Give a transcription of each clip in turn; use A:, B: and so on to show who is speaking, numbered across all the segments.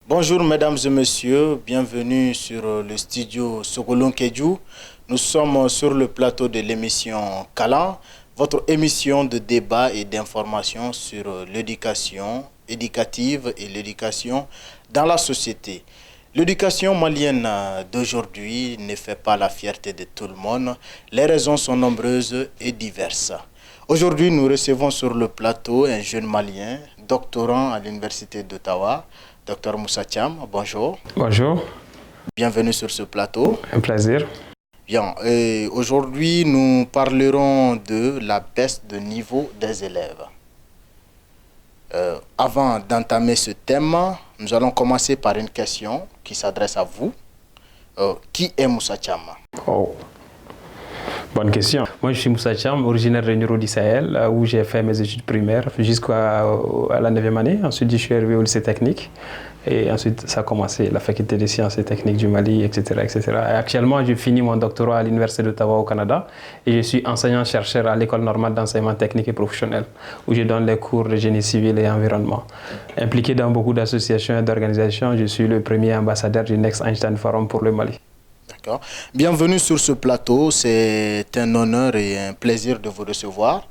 A: Bonjour mesdames et messieurs, bienvenue sur le studio Sogolon Kedju. Nous sommes sur le plateau de l'émission Kalan, votre émission de débat et d'information sur l'éducation éducative et l'éducation dans la société. L'éducation malienne d'aujourd'hui ne fait pas la fierté de tout le monde. Les raisons sont nombreuses et diverses. Aujourd'hui, nous recevons sur le plateau un jeune malien, doctorant à l'Université d'Ottawa, Dr Moussa Thiam. Bonjour.
B: Bonjour.
A: Bienvenue sur ce plateau.
B: Un plaisir.
A: Bien, aujourd'hui, nous parlerons de la baisse de niveau des élèves. Avant d'entamer ce thème, nous allons commencer par une question qui s'adresse à vous. Qui est Moussa Thiam?
B: Bonne question. Moi, je suis Moussa Thiam, originaire de Niro du Sahel, où j'ai fait mes études primaires jusqu'à la 9e année. Ensuite, je suis arrivé au lycée technique. Et ensuite, ça a commencé, la faculté des sciences et techniques du Mali, etc. etc. Et actuellement, je finis mon doctorat à l'Université d'Ottawa au Canada. Et je suis enseignant-chercheur à l'École normale d'enseignement technique et professionnel, où je donne les cours de génie civil et environnement. Impliqué dans beaucoup d'associations et d'organisations, je suis le premier ambassadeur du Next Einstein Forum pour le Mali.
A: D'accord. Bienvenue sur ce plateau. C'est un honneur et un plaisir de vous recevoir.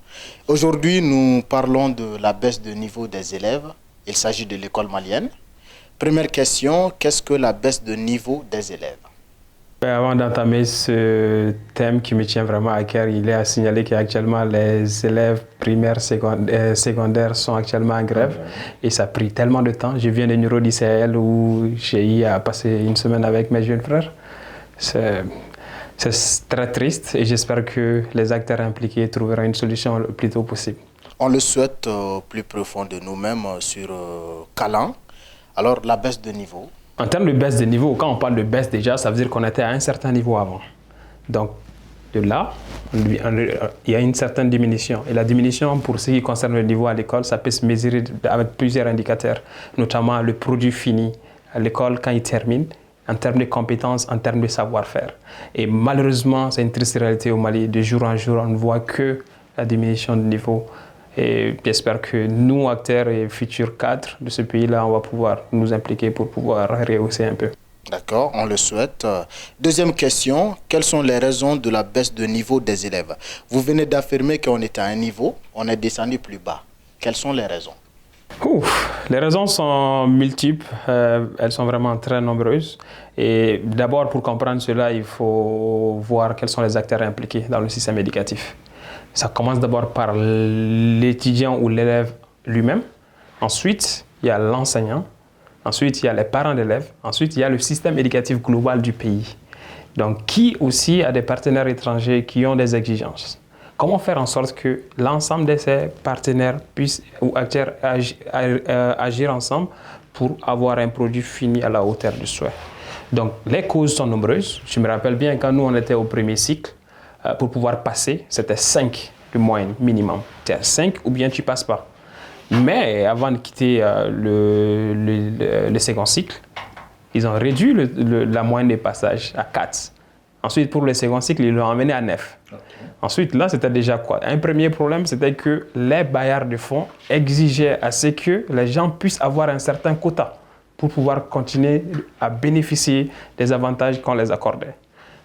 A: Aujourd'hui, nous parlons de la baisse de niveau des élèves. Il s'agit de l'école malienne. Première question, qu'est-ce que la baisse de niveau des élèves?
B: Avant d'entamer ce thème qui me tient vraiment à cœur, il est à signaler qu'actuellement les élèves primaires secondaires sont actuellement en grève et ça a pris tellement de temps. Je viens de Niro du Sahel où j'ai eu à passer une semaine avec mes jeunes frères. C'est très triste et j'espère que les acteurs impliqués trouveront une solution le plus tôt possible.
A: On le souhaite plus profond de nous-mêmes sur Kalan. Alors, la baisse de niveau.
B: En termes de baisse de niveau, quand on parle de baisse déjà, ça veut dire qu'on était à un certain niveau avant. Donc, de là, il y a une certaine diminution. Et la diminution, pour ce qui concerne le niveau à l'école, ça peut se mesurer avec plusieurs indicateurs, notamment le produit fini à l'école quand il termine, en termes de compétences, en termes de savoir-faire. Et malheureusement, c'est une triste réalité au Mali. De jour en jour, on ne voit que la diminution de niveau. Et j'espère que nous, acteurs et futurs cadres de ce pays-là, on va pouvoir nous impliquer pour pouvoir rehausser un peu.
A: D'accord, on le souhaite. Deuxième question, quelles sont les raisons de la baisse de niveau des élèves? Vous venez d'affirmer qu'on était à un niveau, on est descendu plus bas. Quelles sont les raisons?
B: Les raisons sont multiples, elles sont vraiment très nombreuses. Et d'abord, pour comprendre cela, il faut voir quels sont les acteurs impliqués dans le système éducatif. Ça commence d'abord par l'étudiant ou l'élève lui-même. Ensuite, il y a l'enseignant. Ensuite, il y a les parents d'élèves. Ensuite, il y a le système éducatif global du pays. Donc, qui aussi a des partenaires étrangers qui ont des exigences. Comment faire en sorte que l'ensemble de ces partenaires puissent ou acteurs agir ensemble pour avoir un produit fini à la hauteur du souhait. Donc, les causes sont nombreuses. Je me rappelle bien quand nous, on était au premier cycle, pour pouvoir passer, c'était 5 de moyenne minimum. Tu es à 5 ou bien tu ne passes pas. Mais avant de quitter le second cycle, ils ont réduit la moyenne des passages à 4. Ensuite, pour le second cycle, ils l'ont emmené à 9. Okay. Ensuite, là, c'était déjà quoi? Un premier problème, c'était que les bailleurs de fonds exigeaient à ce que les gens puissent avoir un certain quota pour pouvoir continuer à bénéficier des avantages qu'on les accordait.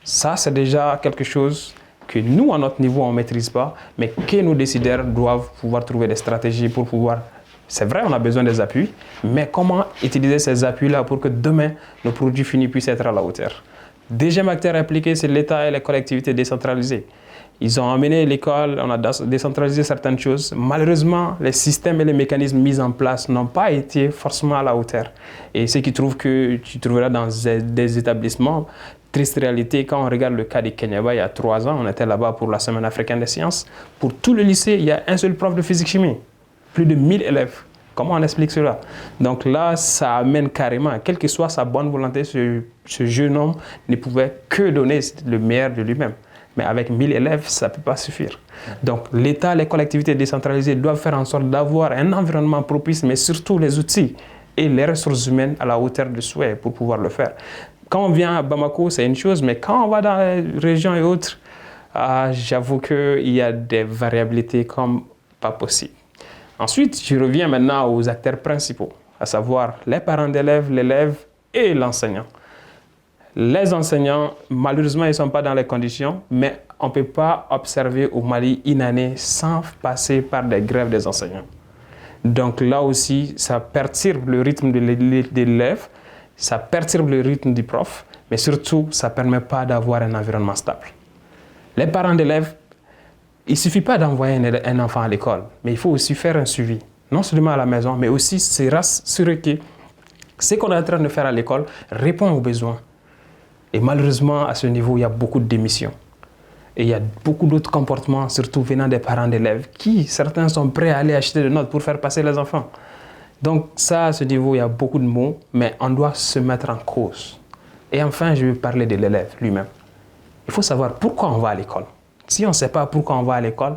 B: Ça, c'est déjà quelque chose que nous, à notre niveau, on ne maîtrise pas, mais que nos décideurs doivent pouvoir trouver des stratégies pour pouvoir... C'est vrai, on a besoin des appuis, mais comment utiliser ces appuis-là pour que demain, nos produits finis puissent être à la hauteur? Deuxième acteur impliqué, c'est l'État et les collectivités décentralisées. Ils ont amené l'école, on a décentralisé certaines choses. Malheureusement, les systèmes et les mécanismes mis en place n'ont pas été forcément à la hauteur. Et ce qui trouve que tu trouveras dans des établissements, triste réalité, quand on regarde le cas de Kenyaba, il y a 3 ans, on était là-bas pour la Semaine africaine des sciences. Pour tout le lycée, il y a un seul prof de physique-chimie. Plus de 1000 élèves. Comment on explique cela? Donc là, ça amène carrément, quelle que soit sa bonne volonté, ce jeune homme ne pouvait que donner le meilleur de lui-même. Mais avec 1000 élèves, ça ne peut pas suffire. Donc l'État, les collectivités décentralisées doivent faire en sorte d'avoir un environnement propice, mais surtout les outils et les ressources humaines à la hauteur du souhait pour pouvoir le faire. Quand on vient à Bamako, c'est une chose, mais quand on va dans les régions et autres, j'avoue qu'il y a des variabilités comme pas possible. Ensuite, je reviens maintenant aux acteurs principaux, à savoir les parents d'élèves, l'élève et l'enseignant. Les enseignants, malheureusement, ils ne sont pas dans les conditions, mais on ne peut pas observer au Mali une année sans passer par des grèves des enseignants. Donc là aussi, ça perturbe le rythme de l'élève, ça perturbe le rythme du prof, mais surtout, ça ne permet pas d'avoir un environnement stable. Les parents d'élèves, il ne suffit pas d'envoyer un enfant à l'école, mais il faut aussi faire un suivi, non seulement à la maison, mais aussi s'assurer que ce qu'on est en train de faire à l'école répond aux besoins. Et malheureusement, à ce niveau, il y a beaucoup de démissions. Et il y a beaucoup d'autres comportements, surtout venant des parents d'élèves, qui, certains sont prêts à aller acheter des notes pour faire passer les enfants. Donc ça, à ce niveau, il y a beaucoup de mots, mais on doit se mettre en cause. Et enfin, je vais parler de l'élève lui-même. Il faut savoir pourquoi on va à l'école. Si on ne sait pas pourquoi on va à l'école,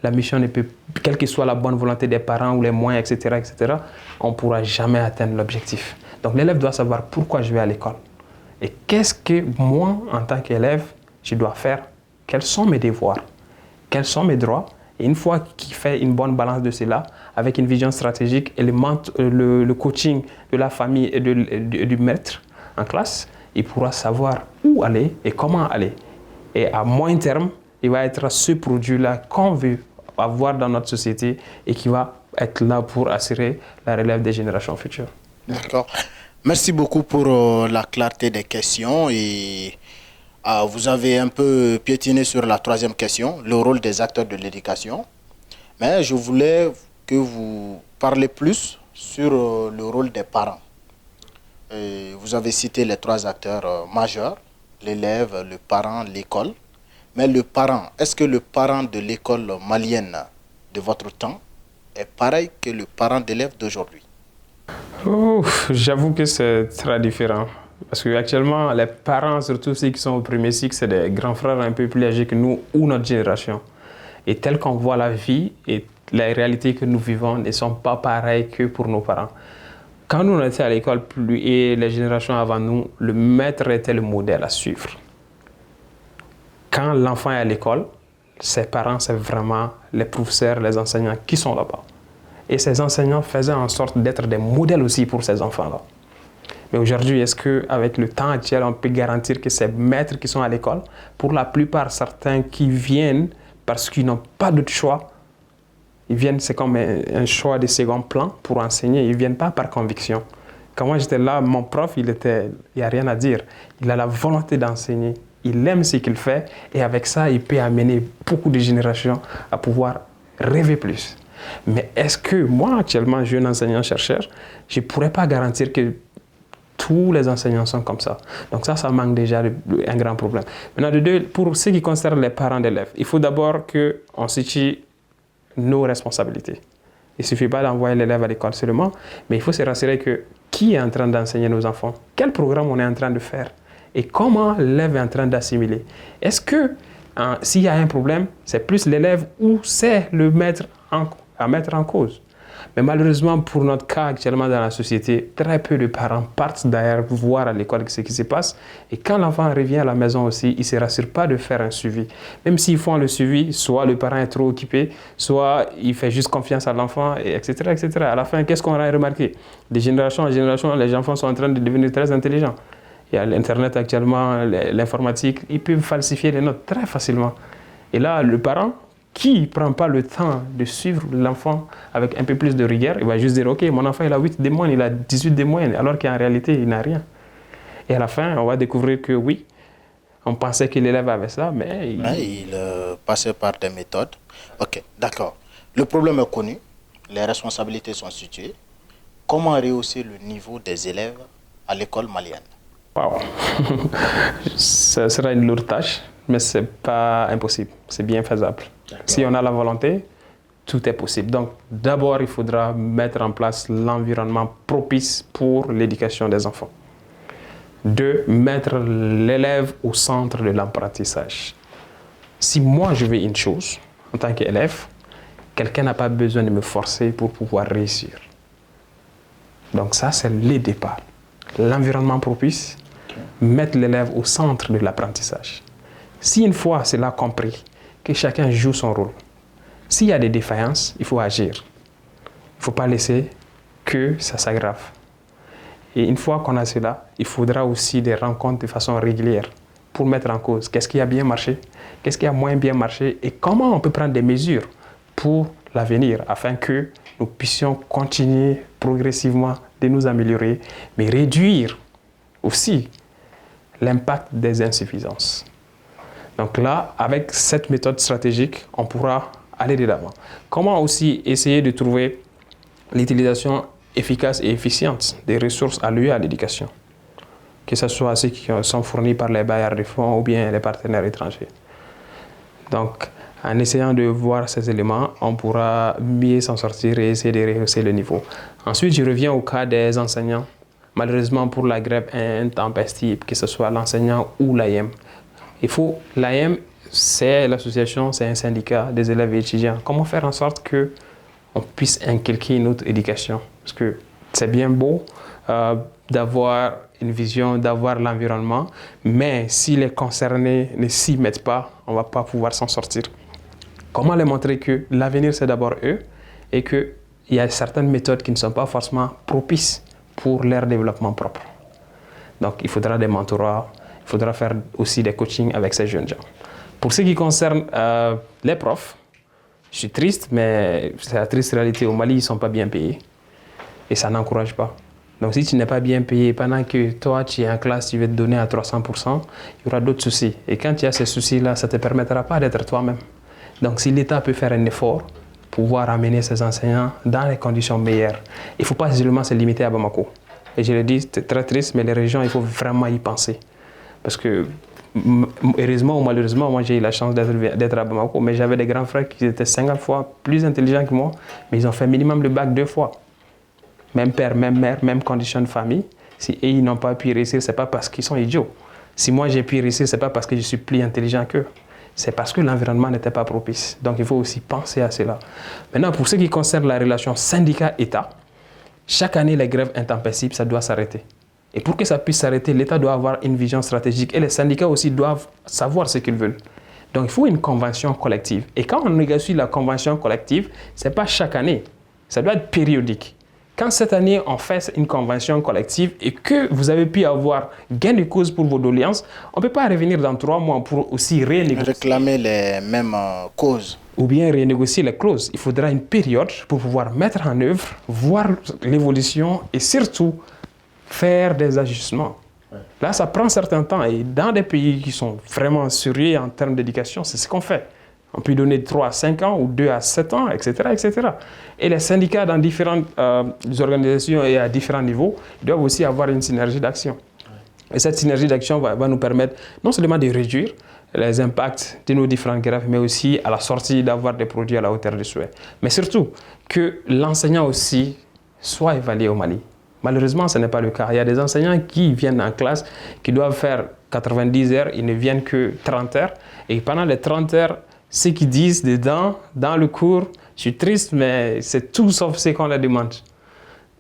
B: la mission ne peut, quelle que soit la bonne volonté des parents ou les moyens, etc., on ne pourra jamais atteindre l'objectif. Donc l'élève doit savoir pourquoi je vais à l'école. Et qu'est-ce que moi, en tant qu'élève, je dois faire? Quels sont mes devoirs? Quels sont mes droits? Et une fois qu'il fait une bonne balance de cela, avec une vision stratégique et le coaching de la famille et du maître en classe, il pourra savoir où aller et comment aller. Et à moyen terme, il va être ce produit-là qu'on veut avoir dans notre société et qui va être là pour assurer la relève des générations futures.
A: D'accord. Merci beaucoup pour la clarté des questions et vous avez un peu piétiné sur la troisième question, le rôle des acteurs de l'éducation. Mais je voulais que vous parlez plus sur le rôle des parents. Et vous avez cité les trois acteurs majeurs, l'élève, le parent, l'école. Mais le parent, est-ce que le parent de l'école malienne de votre temps est pareil que le parent d'élève d'aujourd'hui?
B: J'avoue que c'est très différent. Parce qu'actuellement, les parents, surtout ceux qui sont au premier cycle, c'est des grands frères un peu plus âgés que nous ou notre génération. Et tel qu'on voit la vie et les réalités que nous vivons ne sont pas pareilles que pour nos parents. Quand nous étions à l'école et les générations avant nous, le maître était le modèle à suivre. Quand l'enfant est à l'école, ses parents, c'est vraiment les professeurs, les enseignants qui sont là-bas. Et ces enseignants faisaient en sorte d'être des modèles aussi pour ces enfants-là. Mais aujourd'hui, est-ce qu'avec le temps actuel, on peut garantir que ces maîtres qui sont à l'école, pour la plupart, certains qui viennent parce qu'ils n'ont pas d'autre choix, ils viennent, c'est comme un choix de second plan pour enseigner, ils ne viennent pas par conviction. Quand moi j'étais là, mon prof, il n'y a rien à dire. Il a la volonté d'enseigner, il aime ce qu'il fait et avec ça, il peut amener beaucoup de générations à pouvoir rêver plus. Mais est-ce que moi, actuellement, jeune enseignant-chercheur, je ne pourrais pas garantir que tous les enseignants sont comme ça? Donc ça manque déjà un grand problème. Maintenant, de deux, pour ce qui concerne les parents d'élèves, il faut d'abord qu'on situe nos responsabilités. Il ne suffit pas d'envoyer l'élève à l'école seulement, mais il faut se rassurer que qui est en train d'enseigner nos enfants? Quel programme on est en train de faire? Et comment l'élève est en train d'assimiler? Est-ce que s'il y a un problème, c'est plus l'élève ou c'est le maître à mettre en cause? Mais malheureusement, pour notre cas actuellement dans la société, très peu de parents partent d'ailleurs voir à l'école ce qui se passe. Et quand l'enfant revient à la maison aussi, il ne se rassure pas de faire un suivi. Même s'ils font le suivi, soit le parent est trop occupé, soit il fait juste confiance à l'enfant, etc., etc. À la fin, qu'est-ce qu'on a remarqué? De génération en génération, les enfants sont en train de devenir très intelligents. Il y a l'Internet actuellement, l'informatique, ils peuvent falsifier les notes très facilement. Et là, le parent qui ne prend pas le temps de suivre l'enfant avec un peu plus de rigueur, il va juste dire « Ok, mon enfant il a 8 de moyenne, il a 18 de moyenne », alors qu'en réalité, il n'a rien. Et à la fin, on va découvrir que oui, on pensait que l'élève avait ça, mais
A: il passait par des méthodes. Ok, d'accord. Le problème est connu, les responsabilités sont situées. Comment rehausser le niveau des élèves à l'école malienne?
B: Wow. Ce sera une lourde tâche, mais ce n'est pas impossible, c'est bien faisable. Si on a la volonté, tout est possible. Donc d'abord, il faudra mettre en place l'environnement propice pour l'éducation des enfants. 2, mettre l'élève au centre de l'apprentissage. Si moi je veux une chose, en tant qu'élève, quelqu'un n'a pas besoin de me forcer pour pouvoir réussir. Donc ça, c'est le départ. L'environnement propice, mettre l'élève au centre de l'apprentissage. Si une fois cela compris, que chacun joue son rôle, s'il y a des défaillances, il faut agir. Il ne faut pas laisser que ça s'aggrave. Et une fois qu'on a cela, il faudra aussi des rencontres de façon régulière pour mettre en cause qu'est-ce qui a bien marché, qu'est-ce qui a moins bien marché et comment on peut prendre des mesures pour l'avenir afin que nous puissions continuer progressivement de nous améliorer, mais réduire aussi l'impact des insuffisances. Donc là, avec cette méthode stratégique, on pourra aller de l'avant. Comment aussi essayer de trouver l'utilisation efficace et efficiente des ressources allouées à l'éducation, que ce soit ceux qui sont fournis par les bailleurs de fonds ou bien les partenaires étrangers. Donc, en essayant de voir ces éléments, on pourra mieux s'en sortir et essayer de rehausser le niveau. Ensuite, je reviens au cas des enseignants. Malheureusement, pour la grève intempestive, que ce soit l'enseignant ou l'AEM, l'AEM, c'est l'association, c'est un syndicat des élèves et étudiants. Comment faire en sorte qu'on puisse inculquer une autre éducation? Parce que c'est bien beau d'avoir une vision, d'avoir l'environnement, mais si les concernés ne s'y mettent pas, on ne va pas pouvoir s'en sortir. Comment leur montrer que l'avenir, c'est d'abord eux et qu'il y a certaines méthodes qui ne sont pas forcément propices pour leur développement propre. Donc, il faudra des mentorats, il faudra faire aussi des coachings avec ces jeunes gens. Pour ce qui concerne les profs, je suis triste, mais c'est la triste réalité. Au Mali, ils ne sont pas bien payés et ça n'encourage pas. Donc, si tu n'es pas bien payé, pendant que toi, tu es en classe, tu veux te donner à 300%, il y aura d'autres soucis. Et quand tu as ces soucis-là, ça ne te permettra pas d'être toi-même. Donc, si l'État peut faire un effort pour pouvoir amener ses enseignants dans les conditions meilleures, il ne faut pas seulement se limiter à Bamako. Et je le dis, c'est très triste, mais les régions, il faut vraiment y penser. Parce que, heureusement ou malheureusement, moi j'ai eu la chance d'être à Bamako, mais j'avais des grands frères qui étaient 50 fois plus intelligents que moi, mais ils ont fait minimum le bac 2 fois. Même père, même mère, même condition de famille. Si eux, ils n'ont pas pu réussir, ce n'est pas parce qu'ils sont idiots. Si moi j'ai pu réussir, ce n'est pas parce que je suis plus intelligent qu'eux. C'est parce que l'environnement n'était pas propice. Donc il faut aussi penser à cela. Maintenant, pour ce qui concerne la relation syndicat-État, chaque année, les grèves intempestives, ça doit s'arrêter. Et pour que ça puisse s'arrêter, l'État doit avoir une vision stratégique et les syndicats aussi doivent savoir ce qu'ils veulent. Donc il faut une convention collective. Et quand on négocie la convention collective, ce n'est pas chaque année, ça doit être périodique. Quand cette année, on fait une convention collective et que vous avez pu avoir gain de cause pour vos doléances, on ne peut pas revenir dans 3 mois pour aussi renégocier.
A: Réclamer les mêmes causes.
B: Ou bien renégocier les clauses. Il faudra une période pour pouvoir mettre en œuvre, voir l'évolution et surtout faire des ajustements. Là, ça prend un certain temps et dans des pays qui sont vraiment sérieux en termes d'éducation, c'est ce qu'on fait. On peut donner 3 à 5 ans ou 2 à 7 ans, etc. etc. Et les syndicats dans différentes organisations et à différents niveaux doivent aussi avoir une synergie d'action. Et cette synergie d'action va nous permettre non seulement de réduire les impacts de nos différentes grèves, mais aussi à la sortie d'avoir des produits à la hauteur des souhaits. Mais surtout, que l'enseignant aussi soit évalué au Mali. Malheureusement, ce n'est pas le cas. Il y a des enseignants qui viennent en classe, qui doivent faire 90 heures, ils ne viennent que 30 heures. Et pendant les 30 heures, ce qu'ils disent dedans, dans le cours, je suis triste, mais c'est tout sauf ce qu'on leur demande.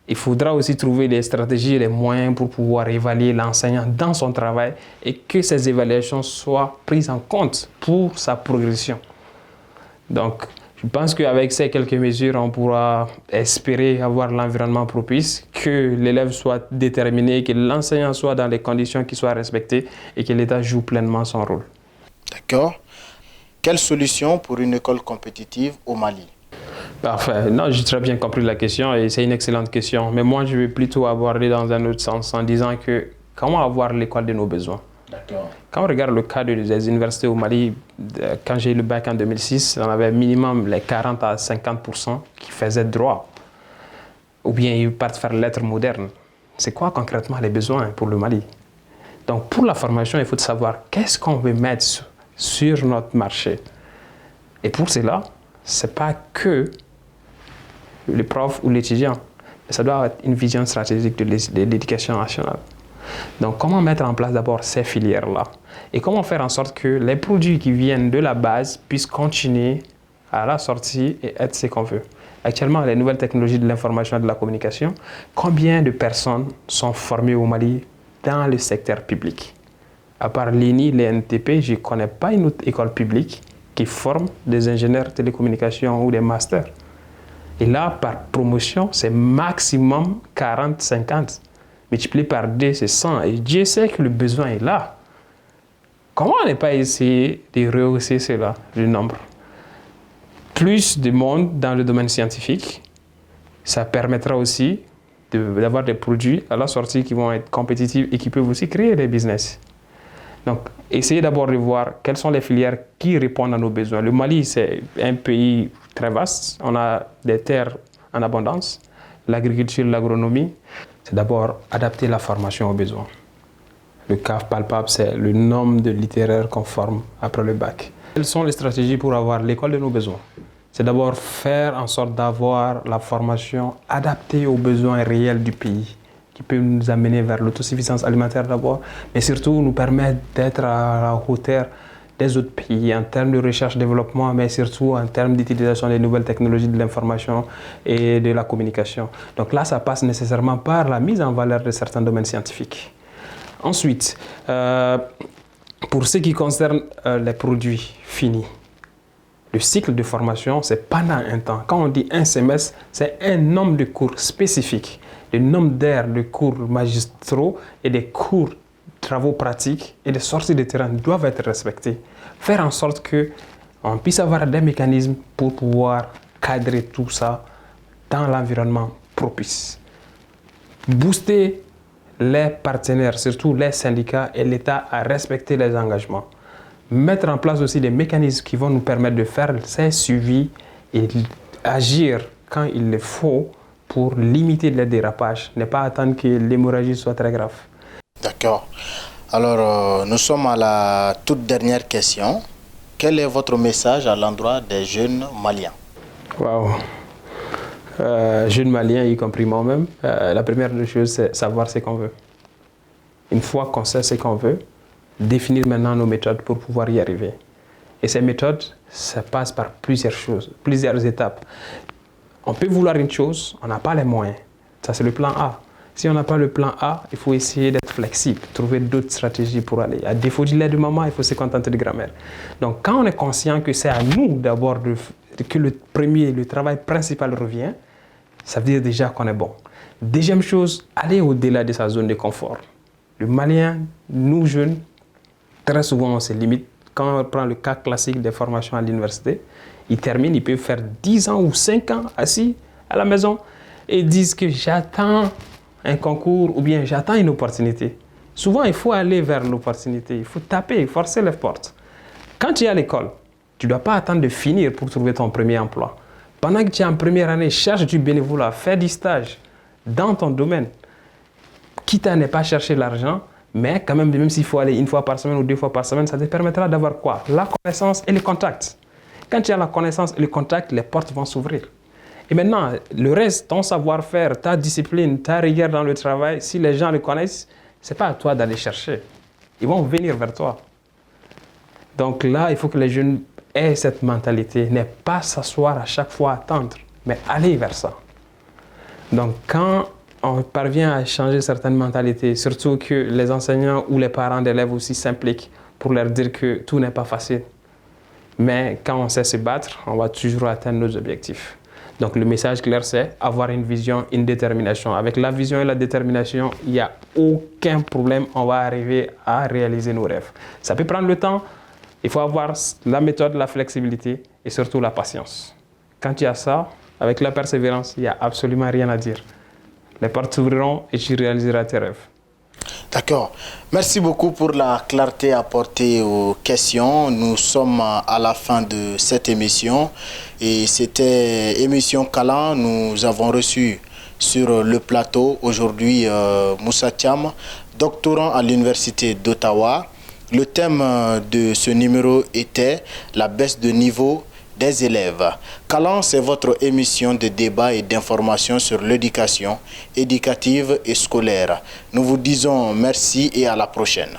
B: Il faudra aussi trouver des stratégies et des moyens pour pouvoir évaluer l'enseignant dans son travail et que ces évaluations soient prises en compte pour sa progression. Donc, je pense qu'avec ces quelques mesures, on pourra espérer avoir l'environnement propice, que l'élève soit déterminé, que l'enseignant soit dans les conditions qui soient respectées et que l'État joue pleinement son rôle.
A: D'accord. Quelle solution pour une école compétitive au Mali?
B: Parfait. Non, j'ai très bien compris la question et c'est une excellente question. Mais moi, je vais plutôt aborder dans un autre sens en disant que comment avoir l'école de nos besoins?
A: D'accord.
B: Quand on regarde le cas des universités au Mali, quand j'ai eu le bac en 2006, on avait minimum les 40 à 50% qui faisaient droit. Ou bien ils partent faire lettres modernes. C'est quoi concrètement les besoins pour le Mali? Donc pour la formation, il faut savoir qu'est-ce qu'on veut mettre sur notre marché. Et pour cela, ce n'est pas que le prof ou l'étudiant, mais ça doit être une vision stratégique de l'éducation nationale. Donc, comment mettre en place d'abord ces filières-là? Et comment faire en sorte que les produits qui viennent de la base puissent continuer à la sortie et être ce qu'on veut? Actuellement, les nouvelles technologies de l'information et de la communication, combien de personnes sont formées au Mali dans le secteur public? À part l'INI, l'ENTP, je ne connais pas une autre école publique qui forme des ingénieurs télécommunications ou des masters. Et là, par promotion, c'est maximum 40, 50. Multiplié par 2, c'est 100. Et Dieu sait que le besoin est là. Comment ne pas essayer de rehausser cela, le nombre? Plus de monde dans le domaine scientifique, ça permettra aussi d'avoir des produits à la sortie qui vont être compétitifs et qui peuvent aussi créer des business. Donc, essayez d'abord de voir quelles sont les filières qui répondent à nos besoins. Le Mali, c'est un pays très vaste. On a des terres en abondance. L'agriculture, l'agronomie, c'est d'abord adapter la formation aux besoins. Le cas palpable, c'est le nombre de littéraires qu'on forme après le bac. Quelles sont les stratégies pour avoir l'école de nos besoins? C'est d'abord faire en sorte d'avoir la formation adaptée aux besoins réels du pays, qui peut nous amener vers l'autosuffisance alimentaire d'abord, mais surtout nous permettre d'être à la hauteur des autres pays en termes de recherche-développement, mais surtout en termes d'utilisation des nouvelles technologies de l'information et de la communication. Donc là, ça passe nécessairement par la mise en valeur de certains domaines scientifiques. Ensuite, pour ce qui concerne les produits finis, le cycle de formation, c'est pendant un temps. Quand on dit un semestre, c'est un nombre de cours spécifiques. Le nombre d'heures de cours magistraux et des cours travaux pratiques et des sorties de terrain doivent être respectés. Faire en sorte qu'on puisse avoir des mécanismes pour pouvoir cadrer tout ça dans l'environnement propice. Booster les partenaires, surtout les syndicats et l'État à respecter les engagements. Mettre en place aussi des mécanismes qui vont nous permettre de faire ces suivis et agir quand il le faut pour limiter les dérapages, ne pas attendre que l'hémorragie soit très grave.
A: D'accord. Alors, nous sommes à la toute dernière question. Quel est votre message à l'endroit des jeunes Maliens?
B: Waouh! Jeunes Maliens, y compris moi-même, la première des choses, c'est savoir ce qu'on veut. Une fois qu'on sait ce qu'on veut, définir maintenant nos méthodes pour pouvoir y arriver. Et ces méthodes, ça passe par plusieurs choses, plusieurs étapes. On peut vouloir une chose, on n'a pas les moyens. Ça, c'est le plan A. Si on n'a pas le plan A, il faut essayer d'être flexible, trouver d'autres stratégies pour aller. À défaut du lait de maman, il faut se contenter de grammaire. Donc, quand on est conscient que c'est à nous d'abord que le travail principal revient, ça veut dire déjà qu'on est bon. Deuxième chose, aller au-delà de sa zone de confort. Le Malien, nous jeunes, très souvent on se limite. Quand on prend le cas classique des formations à l'université, ils terminent, ils peuvent faire 10 ans ou 5 ans assis à la maison et disent que j'attends un concours ou bien j'attends une opportunité. Souvent, il faut aller vers l'opportunité, il faut taper, forcer les portes. Quand tu es à l'école, tu ne dois pas attendre de finir pour trouver ton premier emploi. Pendant que tu es en première année, cherche du bénévolat, fais du stage dans ton domaine. Quitte à ne pas chercher l'argent, mais quand même s'il faut aller une fois par semaine ou 2 fois par semaine, ça te permettra d'avoir quoi? La connaissance et les contacts. Quand tu as la connaissance et le contact, les portes vont s'ouvrir. Et maintenant, le reste, ton savoir-faire, ta discipline, ta rigueur dans le travail, si les gens le connaissent, ce n'est pas à toi d'aller chercher. Ils vont venir vers toi. Donc là, il faut que les jeunes aient cette mentalité, ne pas s'asseoir à chaque fois, attendre, mais aller vers ça. Donc quand on parvient à changer certaines mentalités, surtout que les enseignants ou les parents d'élèves aussi s'impliquent pour leur dire que tout n'est pas facile. Mais quand on sait se battre, on va toujours atteindre nos objectifs. Donc le message clair, c'est avoir une vision, une détermination. Avec la vision et la détermination, il n'y a aucun problème, on va arriver à réaliser nos rêves. Ça peut prendre le temps, il faut avoir la méthode, la flexibilité et surtout la patience. Quand tu as ça, avec la persévérance, il n'y a absolument rien à dire. Les portes s'ouvriront et tu réaliseras tes rêves.
A: D'accord. Merci beaucoup pour la clarté apportée aux questions. Nous sommes à la fin de cette émission. Et c'était émission Kalan. Nous avons reçu sur le plateau aujourd'hui Moussa Thiam, doctorant à l'Université d'Ottawa. Le thème de ce numéro était la baisse de niveau des élèves. Kalan, c'est votre émission de débat et d'information sur l'éducation éducative et scolaire. Nous vous disons merci et à la prochaine.